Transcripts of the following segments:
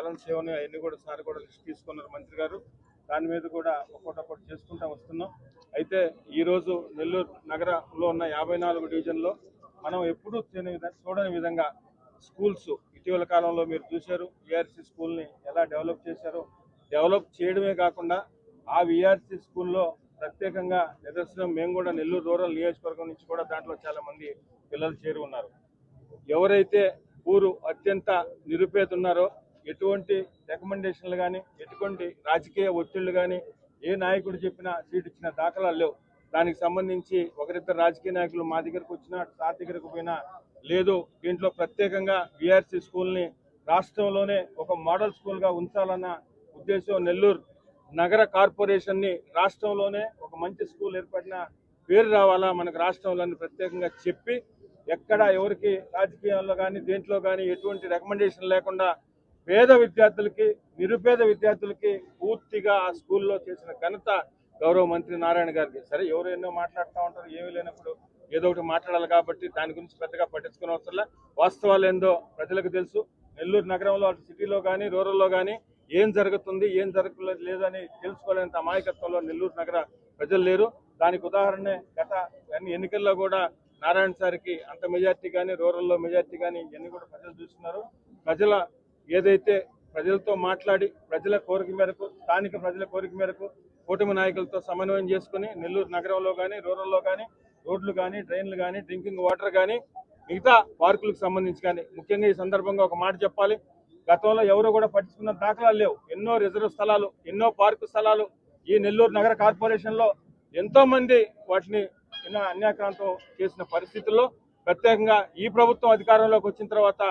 Balance ఏమని అవన్నీ కూడా సార్ కూడా లిస్ట్ తీసుకున్నారు మంత్రి గారు. దాని మీద కూడా ఒక్కొక్కటి చేసుకుంటూ వస్తున్నాం. అయితే ఈరోజు నెల్లూరు నగరంలో ఉన్న 54 డివిజన్లో మనం ఎప్పుడూ చూడని విధంగా స్కూల్స్ ఇటీవల కాలంలో మీరు చూశారు. విఆర్సీ స్కూల్ని ఎలా డెవలప్ చేశారో, డెవలప్ చేయడమే కాకుండా ఆ విఆర్సీ స్కూల్లో ప్రత్యేకంగా నిదర్శనం మేము కూడా నెల్లూరు రూరల్ నియోజకవర్గం నుంచి కూడా దాంట్లో చాలా మంది పిల్లలు చేరి ఉన్నారు. ఎవరైతే ఊరు అత్యంత నిరుపేద ఉన్నారో ఎటువంటి రికమెండేషన్లు కానీ ఎటువంటి రాజకీయ ఒత్తిళ్లు కానీ ఏ నాయకుడు చెప్పినా సీట్ ఇచ్చిన దాఖలాలు లేవు. దానికి సంబంధించి ఒకరిద్దరు రాజకీయ నాయకులు మా దగ్గరకు వచ్చినా సార్ దగ్గరకు పోయినా లేదు. దీంట్లో ప్రత్యేకంగా విఆర్సీ స్కూల్ని రాష్ట్రంలోనే ఒక మోడల్ స్కూల్గా ఉంచాలన్న ఉద్దేశం, నెల్లూరు నగర కార్పొరేషన్ని రాష్ట్రంలోనే ఒక మంచి స్కూల్ ఏర్పడిన పేరు రావాలా మనకు రాష్ట్రంలోని ప్రత్యేకంగా చెప్పి ఎక్కడ ఎవరికి రాజకీయాల్లో కానీ దేంట్లో కానీ ఎటువంటి రికమెండేషన్ లేకుండా పేద విద్యార్థులకి నిరుపేద విద్యార్థులకి పూర్తిగా ఆ స్కూల్లో చేసిన ఘనత గౌరవ మంత్రి నారాయణ గారికి. సరే ఎవరు ఎన్నో మాట్లాడుతూ ఉంటారు, ఏమీ లేనప్పుడు ఏదో ఒకటి మాట్లాడాలి కాబట్టి దాని గురించి పెద్దగా పట్టించుకునే అవసరం. వాస్తవాలు ఏందో ప్రజలకు తెలుసు. నెల్లూరు నగరంలో అటు సిటీలో కానీ రూరల్లో కానీ ఏం జరుగుతుంది ఏం జరగలేదు లేదని తెలుసుకోలేనంత అమాయకత్వంలో నెల్లూరు నగర ప్రజలు లేరు. దానికి ఉదాహరణే గత ఎన్నికల్లో కూడా నారాయణ సార్కి అంత మెజార్టీ కానీ రూరల్లో మెజార్టీ కానీ ఇవన్నీ కూడా ప్రజలు చూస్తున్నారు. ప్రజల ఏదైతే ప్రజలతో మాట్లాడి ప్రజల కోరిక మేరకు స్థానిక ప్రజల కోరిక మేరకు కూటమి నాయకులతో సమన్వయం చేసుకుని నెల్లూరు నగరంలో కానీ రూరల్లో కానీ రోడ్లు కానీ డ్రైన్లు కానీ డ్రింకింగ్ వాటర్ కానీ మిగతా పార్కులకు సంబంధించి కానీ ముఖ్యంగా ఈ సందర్భంగా ఒక మాట చెప్పాలి. గతంలో ఎవరు కూడా పట్టించుకున్న దాఖలాలు లేవు. ఎన్నో రిజర్వ్ స్థలాలు ఎన్నో పార్కు స్థలాలు ఈ నెల్లూరు నగర కార్పొరేషన్లో ఎంతో మంది వాటిని అన్యాక్రాంతం చేసిన పరిస్థితుల్లో ప్రత్యేకంగా ఈ ప్రభుత్వం అధికారంలోకి వచ్చిన తర్వాత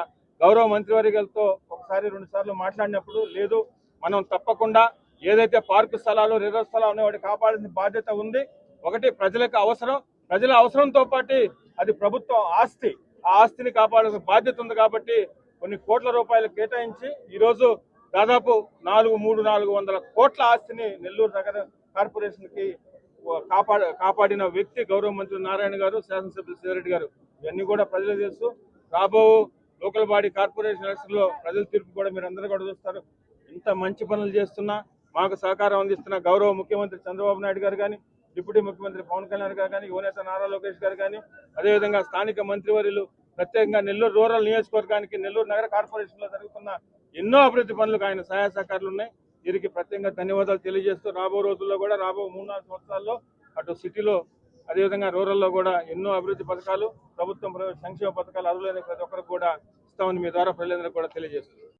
గౌరవ మంత్రివర్యులతో ఒకసారి 2 సార్లు మాట్లాడినప్పుడు లేదు మనం తప్పకుండా ఏదైతే పార్కు స్థలాలు రిజర్వ్ స్థలాలు ఉన్నాయి వాటి కాపాడాల్సిన బాధ్యత ఉంది. ఒకటి ప్రజలకు అవసరం, ప్రజల అవసరంతో పాటు అది ప్రభుత్వం ఆస్తి, ఆ ఆస్తిని కాపాడాల్సిన బాధ్యత ఉంది కాబట్టి కొన్ని కోట్ల రూపాయలు కేటాయించి ఈరోజు దాదాపు 400 కోట్ల ఆస్తిని నెల్లూరు నగర కార్పొరేషన్కి కాపాడిన వ్యక్తి గౌరవ మంత్రి నారాయణ గారు, శాసనసభ్యులు శ్రీరెడ్డి గారు. ఇవన్నీ కూడా ప్రజలు తెలుసు. రాబో లోకల్ బాడీ కార్పొరేషన్ ఎలక్షన్లో ప్రజల తీర్పు కూడా మీరు అందరూ కూడా చూస్తారు. ఇంత మంచి పనులు చేస్తున్నా మాకు సహకారం అందిస్తున్న గౌరవ ముఖ్యమంత్రి చంద్రబాబు నాయుడు గారు కానీ, డిప్యూటీ ముఖ్యమంత్రి పవన్ కళ్యాణ్ గారు కానీ, యువనేత నారా లోకేష్ గారు కానీ, అదేవిధంగా స్థానిక మంత్రివర్యులు ప్రత్యేకంగా నెల్లూరు రూరల్ నియోజకవర్గానికి నెల్లూరు నగర కార్పొరేషన్లో జరుగుతున్న ఎన్నో అభివృద్ధి పనులకు ఆయన సహాయ సహకారాలు ఉన్నాయి. వీరికి ప్రత్యేకంగా ధన్యవాదాలు తెలియజేస్తూ రాబో రోజుల్లో కూడా రాబో 3-4 సంవత్సరాల్లో అటు సిటీలో అదేవిధంగా రూరల్లో కూడా ఎన్నో అభివృద్ధి పథకాలు ప్రభుత్వం సంక్షేమ పథకాలు అర్హులైన ప్రతి ఒక్కరికి కూడా ఇస్తామని మీ ద్వారా ప్రజలందరికీ కూడా తెలియజేస్తున్నారు.